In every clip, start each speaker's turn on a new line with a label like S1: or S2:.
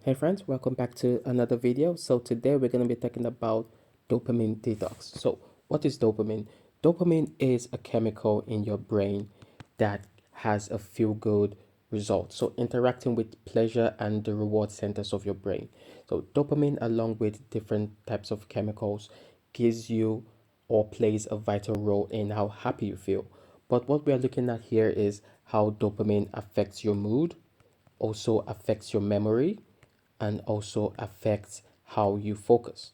S1: Hey friends, welcome back to another video. So today we're going to be talking about dopamine detox. So what is dopamine? Dopamine is a chemical in your brain that has a feel good result. So interacting with pleasure and the reward centers of your brain. So dopamine along with different types of chemicals gives you or plays a vital role in how happy you feel. But what we are looking at here is how dopamine affects your mood, also affects your memory, and also affects how you focus.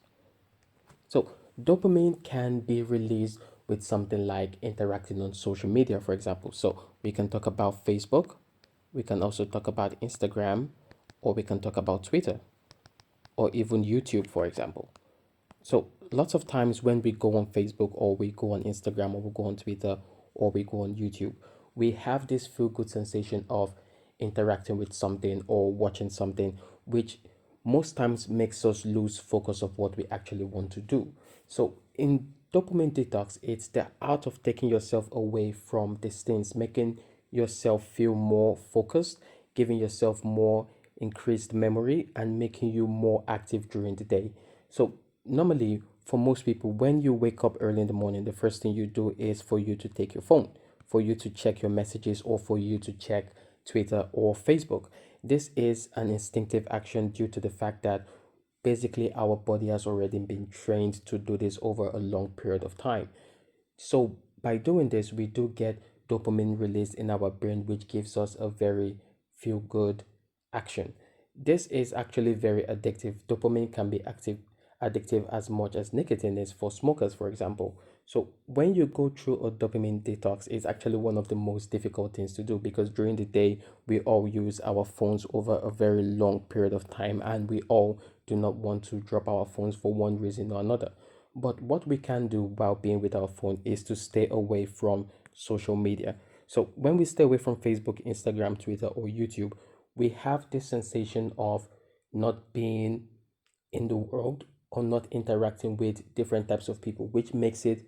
S1: So, dopamine can be released with something like interacting on social media, for example. So, we can talk about Facebook, we can also talk about Instagram, or we can talk about Twitter, or even YouTube, for example. So, lots of times when we go on Facebook, or we go on Instagram, or we go on Twitter, or we go on YouTube, we have this feel good sensation of interacting with something or watching something, which most times makes us lose focus of what we actually want to do. So, in dopamine detox, it's the art of taking yourself away from these things, making yourself feel more focused, giving yourself more increased memory, and making you more active during the day. So, normally, for most people, when you wake up early in the morning, the first thing you do is for you to take your phone, for you to check your messages, or for you to check Twitter or Facebook. This is an instinctive action due to the fact that basically our body has already been trained to do this over a long period of time. So by doing this, we do get dopamine released in our brain, which gives us a very feel good action. This is actually very addictive. Dopamine can be addictive as much as nicotine is for smokers, for example. So when you go through a dopamine detox, it's actually one of the most difficult things to do because during the day we all use our phones over a very long period of time, and we all do not want to drop our phones for one reason or another. But what we can do while being with our phone is to stay away from social media. So when we stay away from Facebook, Instagram, Twitter, or YouTube, we have this sensation of not being in the world or not interacting with different types of people, which makes it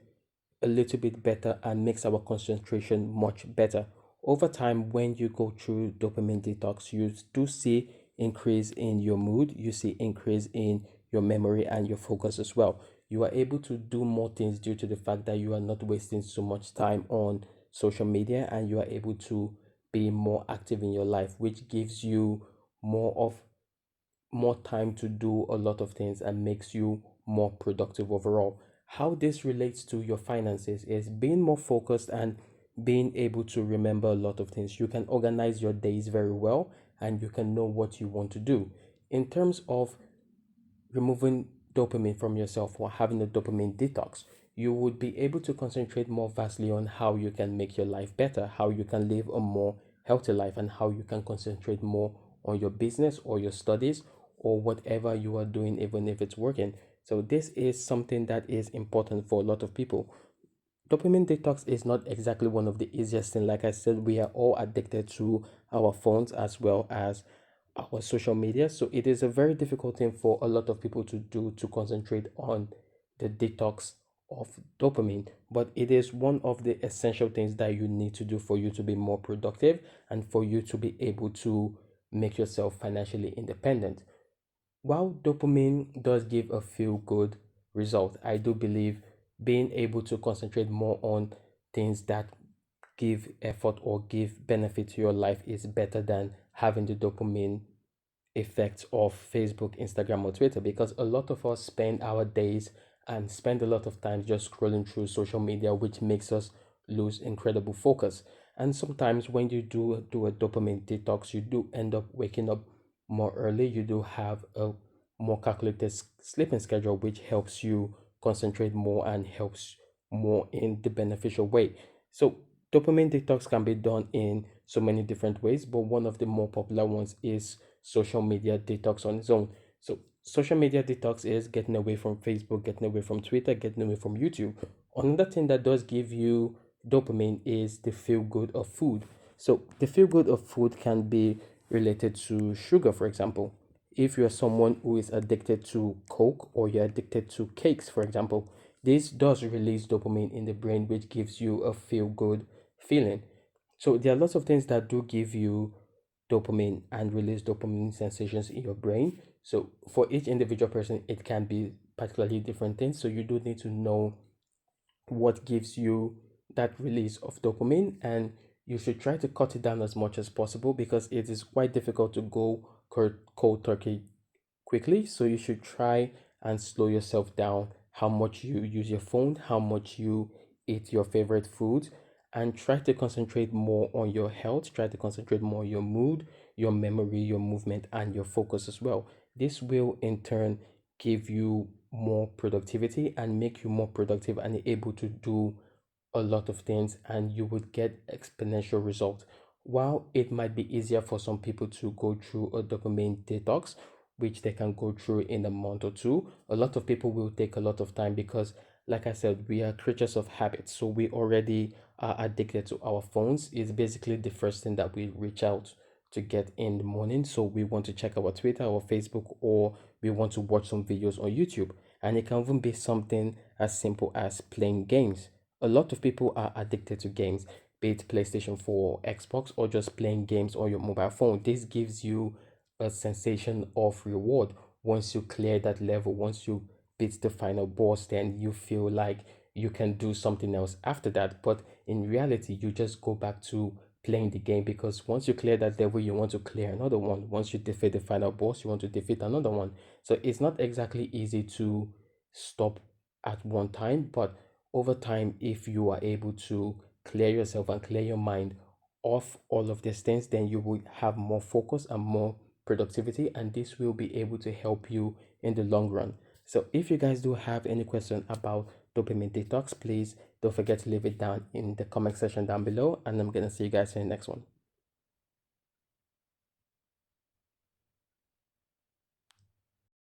S1: a little bit better and makes our concentration much better. Over time, when you go through dopamine detox, you do see increase in your mood, you see increase in your memory and your focus as well. You are able to do more things due to the fact that you are not wasting so much time on social media, and you are able to be more active in your life, which gives you more time to do a lot of things and makes you more productive overall. How this relates to your finances is being more focused and being able to remember a lot of things. You can organize your days very well and you can know what you want to do. In terms of removing dopamine from yourself or having a dopamine detox, you would be able to concentrate more vastly on how you can make your life better, how you can live a more healthy life, and how you can concentrate more on your business or your studies or whatever you are doing, even if it's working. So, this is something that is important for a lot of people. Dopamine detox is not exactly one of the easiest things. Like I said, we are all addicted to our phones as well as our social media. So it is a very difficult thing for a lot of people to do, to concentrate on the detox of dopamine. But it is one of the essential things that you need to do for you to be more productive and for you to be able to make yourself financially independent. While dopamine does give a feel good result, I do believe being able to concentrate more on things that give effort or give benefit to your life is better than having the dopamine effects of Facebook, Instagram, or Twitter, because a lot of us spend our days and spend a lot of time just scrolling through social media, which makes us lose incredible focus. And sometimes when you do a dopamine detox, you do end up waking up more early. You do have a more calculated sleeping schedule, which helps you concentrate more and helps more in the beneficial way. So dopamine detox can be done in so many different ways, but one of the more popular ones is social media detox on its own. So social media detox is getting away from Facebook, getting away from Twitter, getting away from YouTube. Another thing that does give you dopamine is the feel good of food. So the feel good of food can be related to sugar, for example. If you're someone who is addicted to Coke or you're addicted to cakes, for example, this does release dopamine in the brain, which gives you a feel good feeling. So there are lots of things that do give you dopamine and release dopamine sensations in your brain. So for each individual person, it can be particularly different things. So you do need to know what gives you that release of dopamine, and you should try to cut it down as much as possible because it is quite difficult to go cold turkey quickly. So you should try and slow yourself down, how much you use your phone, how much you eat your favorite food, and try to concentrate more on your health. Try to concentrate more on your mood, your memory, your movement, and your focus as well. This will in turn give you more productivity and make you more productive and able to do a lot of things, and you would get exponential results. While it might be easier for some people to go through a dopamine detox, which they can go through in a month or two, a lot of people will take a lot of time because, like I said, we are creatures of habit. So we already are addicted to our phones. It's basically the first thing that we reach out to get in the morning. So we want to check our Twitter or Facebook, or we want to watch some videos on YouTube. And it can even be something as simple as playing games. A lot of people are addicted to games, be it PlayStation 4, Xbox, or just playing games on your mobile phone. This gives you a sensation of reward. Once you clear that level, once you beat the final boss, then you feel like you can do something else after that. But in reality, you just go back to playing the game because once you clear that level, you want to clear another one. Once you defeat the final boss, you want to defeat another one. So it's not exactly easy to stop at one time, but over time, if you are able to clear yourself and clear your mind of all of these things, then you will have more focus and more productivity, and this will be able to help you in the long run. So if you guys do have any question about dopamine detox, please don't forget to leave it down in the comment section down below, and I'm gonna see you guys in the next one.